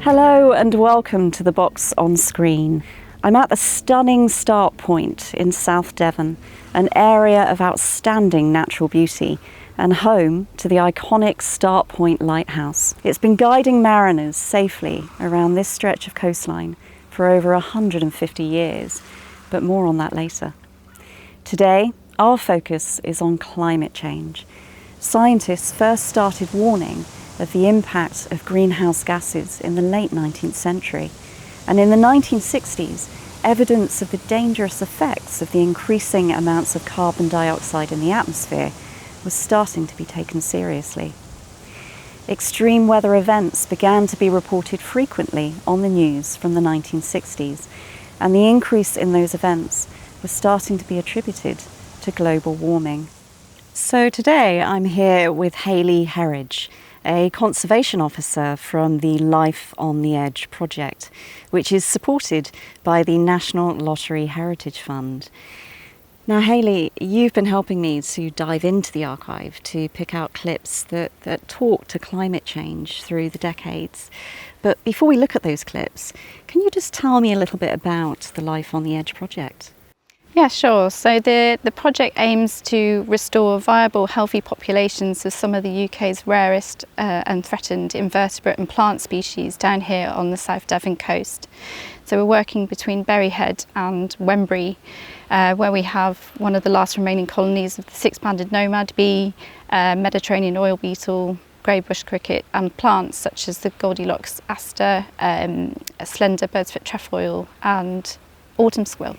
Hello and welcome to the box on screen. I'm at the stunning Start Point in South Devon, an area of outstanding natural beauty and home to the iconic Start Point Lighthouse. It's been guiding mariners safely around this stretch of coastline for over 150 years, but more on that later. Today, our focus is on climate change. Scientists first started warning of the impact of greenhouse gases in the late 19th century. And in the 1960s, evidence of the dangerous effects of the increasing amounts of carbon dioxide in the atmosphere was starting to be taken seriously. Extreme weather events began to be reported frequently on the news from the 1960s, and the increase in those events was starting to be attributed to global warming. So today I'm here with Hayley Herridge, a conservation officer from the Life on the Edge project, which is supported by the National Lottery Heritage Fund. Now, Hayley, you've been helping me to dive into the archive to pick out clips that talk to climate change through the decades. But before we look at those clips, can you just tell me a little bit about the Life on the Edge project? Yeah, sure. So the project aims to restore viable, healthy populations of some of the UK's rarest and threatened invertebrate and plant species down here on the South Devon coast. So we're working between Berryhead and Wembury, where we have one of the last remaining colonies of the six-banded nomad bee, Mediterranean oil beetle, grey bush cricket, and plants such as the Goldilocks aster, slender birdsfoot trefoil, and autumn squill.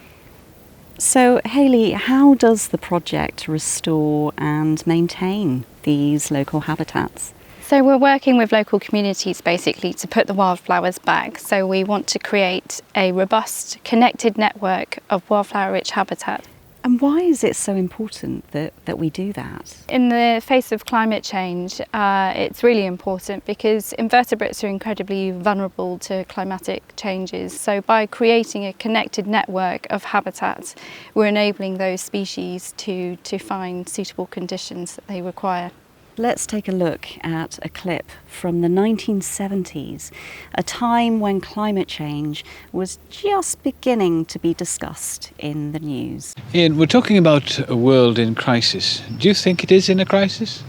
So, Hayley, how does the project restore and maintain these local habitats? So we're working with local communities basically to put the wildflowers back. So we want to create a robust, connected network of wildflower-rich habitat. And why is it so important that we do that? In the face of climate change, it's really important because invertebrates are incredibly vulnerable to climatic changes. So by creating a connected network of habitats, we're enabling those species to find suitable conditions that they require. Let's take a look at a clip from the 1970s, a time when climate change was just beginning to be discussed in the news. Ian, we're talking about a world in crisis. Do you think it is in a crisis?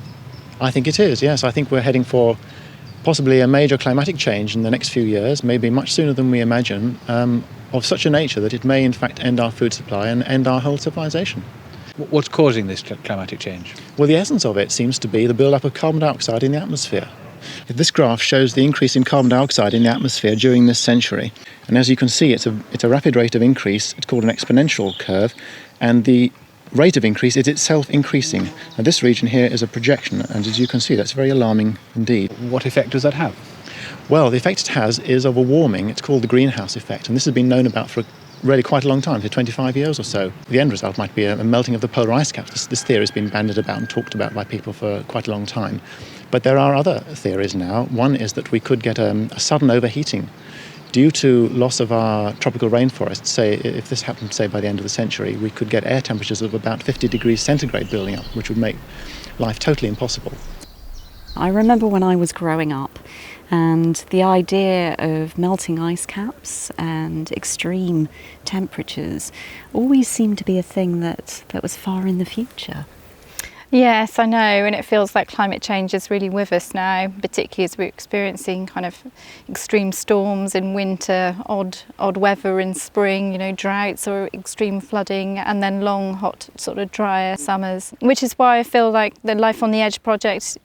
I think it is, yes. I think we're heading for possibly a major climatic change in the next few years, maybe much sooner than we imagine, of such a nature that it may in fact end our food supply and end our whole civilization. What's causing this climatic change? Well, the essence of it seems to be the build-up of carbon dioxide in the atmosphere. This graph shows the increase in carbon dioxide in the atmosphere during this century. And as you can see, it's a rapid rate of increase. It's called an exponential curve. And the rate of increase is itself increasing. And this region here is a projection. And as you can see, that's very alarming indeed. What effect does that have? Well, the effect it has is of a warming. It's called the greenhouse effect. And this has been known about for really quite a long time, for 25 years or so. The end result might be a melting of the polar ice caps. This theory has been bandied about and talked about by people for quite a long time. But there are other theories now. One is that we could get a sudden overheating due to loss of our tropical rainforests. Say, if this happened, say, by the end of the century, we could get air temperatures of about 50 degrees centigrade building up, which would make life totally impossible. I remember when I was growing up, and the idea of melting ice caps and extreme temperatures always seemed to be a thing that was far in the future. Yes, I know, and it feels like climate change is really with us now, particularly as we're experiencing kind of extreme storms in winter, odd weather in spring, droughts or extreme flooding, and then long, hot, sort of drier summers. Which is why I feel like the Life on the Edge project,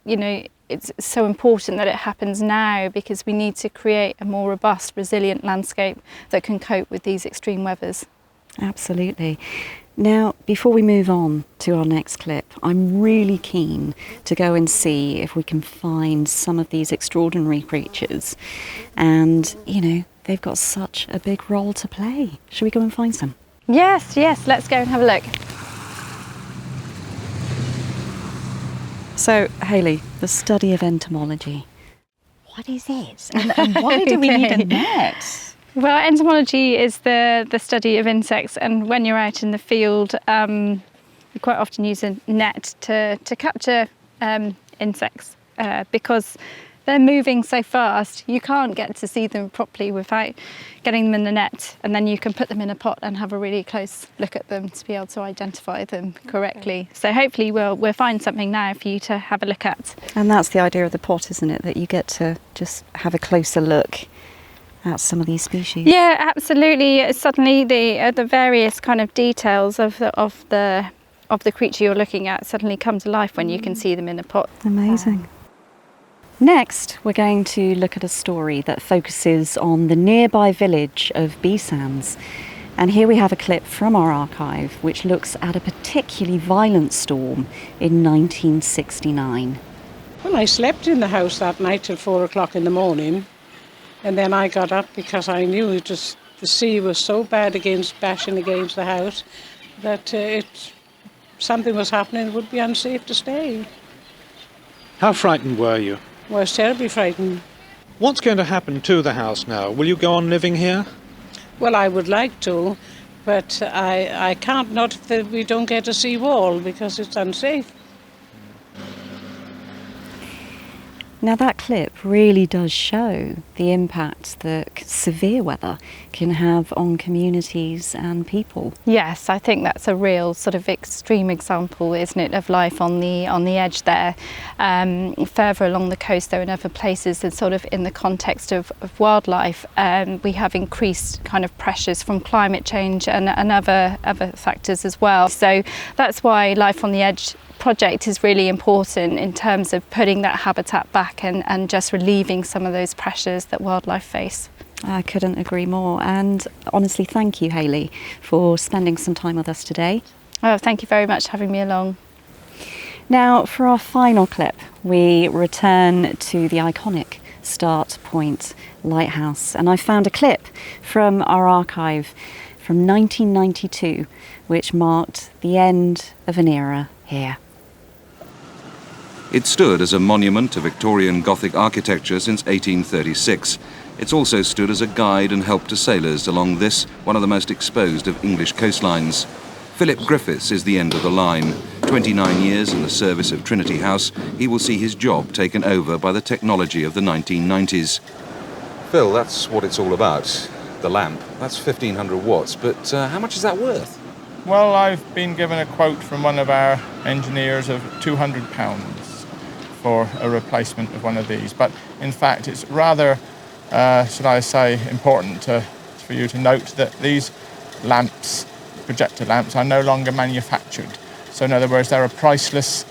it's so important that it happens now, because we need to create a more robust, resilient landscape that can cope with these extreme weathers. Absolutely. Now, before we move on to our next clip, I'm really keen to go and see if we can find some of these extraordinary creatures. And, they've got such a big role to play. Shall we go and find some? Yes, let's go and have a look. So, Hayley, the study of entomology. What is it? And why do we need a net? Well, entomology is the study of insects, and when you're out in the field, you quite often use a net to capture insects because They're moving so fast, you can't get to see them properly without getting them in the net, and then you can put them in a pot and have a really close look at them to be able to identify them correctly. So hopefully we'll find something now for you to have a look at. And that's the idea of the pot, isn't it? That you get to just have a closer look at some of these species. Yeah, absolutely. Suddenly the various kind of details of the creature you're looking at suddenly come to life when you can see them in a pot. Amazing. Next, we're going to look at a story that focuses on the nearby village of Beesands. And here we have a clip from our archive which looks at a particularly violent storm in 1969. Well, I slept in the house that night till 4 o'clock in the morning, and then I got up because I knew the sea was so bad bashing against the house that something was happening. It would be unsafe to stay. How frightened were you? I was terribly frightened. What's going to happen to the house now? Will you go on living here? Well, I would like to, but I can't, not if we don't get a sea wall, because it's unsafe. Now that clip really does show the impact that severe weather can have on communities and people. Yes, I think that's a real sort of extreme example, isn't it, of life on the edge there. Further along the coast, there are other places, and sort of in the context of wildlife, we have increased kind of pressures from climate change and other factors as well. So that's why Life on the Edge project is really important in terms of putting that habitat back and just relieving some of those pressures that wildlife face. I couldn't agree more, and honestly thank you, Hayley, for spending some time with us today. Oh, thank you very much for having me along. Now for our final clip, we return to the iconic Start Point Lighthouse, and I found a clip from our archive from 1992 which marked the end of an era here. It stood as a monument to Victorian Gothic architecture since 1836. It's also stood as a guide and help to sailors along this, one of the most exposed of English coastlines. Philip Griffiths is the end of the line. 29 years in the service of Trinity House, he will see his job taken over by the technology of the 1990s. Phil, that's what it's all about. The lamp. That's 1,500 watts, but how much is that worth? Well, I've been given a quote from one of our engineers of £200 for a replacement of one of these. But in fact, it's rather, should I say, important for you to note that these lamps, projector lamps, are no longer manufactured. So in other words, they're a priceless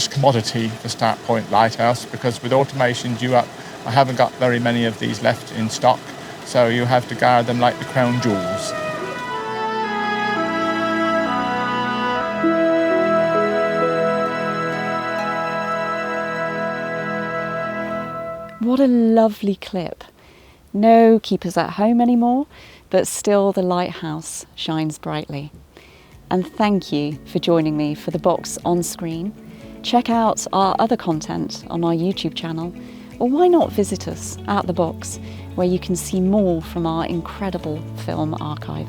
commodity for Start Point Lighthouse, because with automation due up, I haven't got very many of these left in stock. So you have to guard them like the crown jewels. What a lovely clip. No keepers at home anymore, but still the lighthouse shines brightly. And thank you for joining me for The Box on Screen. Check out our other content on our YouTube channel, or why not visit us at The Box, where you can see more from our incredible film archive.